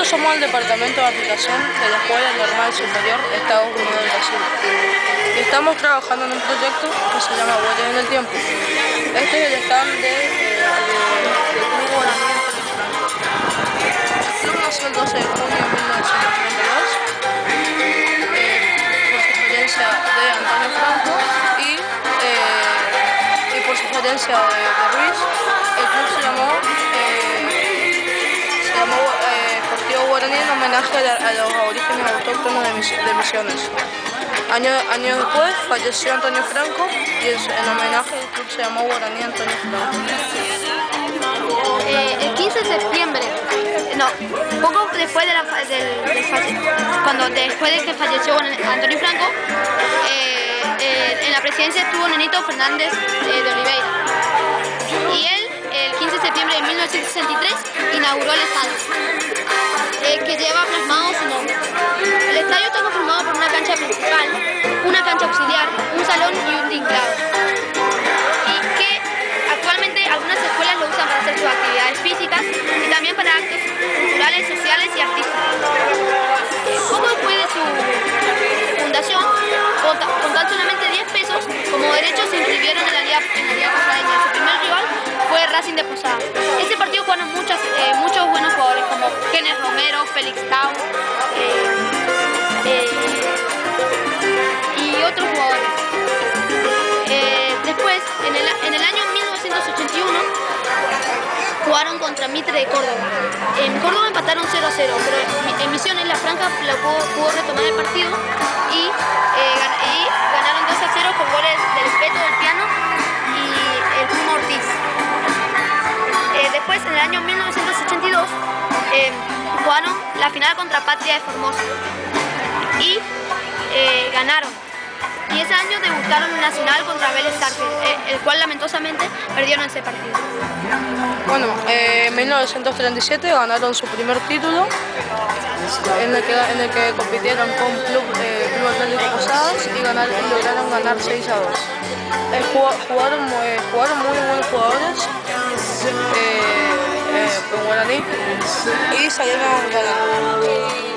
Nosotros somos el departamento de aplicación de la Escuela Normal Superior Estados Unidos del Brasil. Y estamos trabajando en un proyecto que se llama Huellas en el Tiempo. Este es el stand del Club Guaraní Antonio Franco. El club nació el 12 de junio de 1932 por sugerencia de Antonio Franco y por sugerencia de Ruiz. El club se llamó Partido Guaraní en homenaje a los aborígenes autóctonos de Misiones. Años después falleció Antonio Franco y en homenaje el club se llamó Guaraní Antonio Franco. El 15 de septiembre, poco después después de que falleció Antonio Franco, en la presidencia estuvo Nenito Fernández de Oliveira. Y él, el 15 de septiembre de 1963, inauguró el estadio, que lleva plasmado su nombre. El estadio está conformado por una cancha principal, una cancha auxiliar, un salón y un tinglado. Y que actualmente algunas escuelas lo usan para hacer sus actividades físicas y también para actos culturales, sociales y artísticos. Poco después de su fundación, con tan solamente 10 pesos, como derechos se inscribieron en la Liga Posadeña. Su primer rival fue Racing de Posada. Ese partido jugaron muchos buenos jugadores como Kenneth Romero, Félix Tau y otros jugadores. Después, en el año 1981, jugaron contra Mitre de Córdoba. En Córdoba empataron 0-0, pero en Misiones la Franja pudo retomar el partido y ganaron 2-0 con goles del Beto del Piano y el Puma Ortiz. Después, en el año 1982, jugaron la final contra Patria de Formosa y ganaron. Y ese año debutaron en Nacional contra Vélez Sarsfield, el cual lamentosamente perdieron ese partido. Bueno, en 1937 ganaron su primer título, en el que compitieron con Club Atlético Posadas y lograron ganar 6-2. Jugaron muy buenos jugadores con Guaraní y salieron ganando.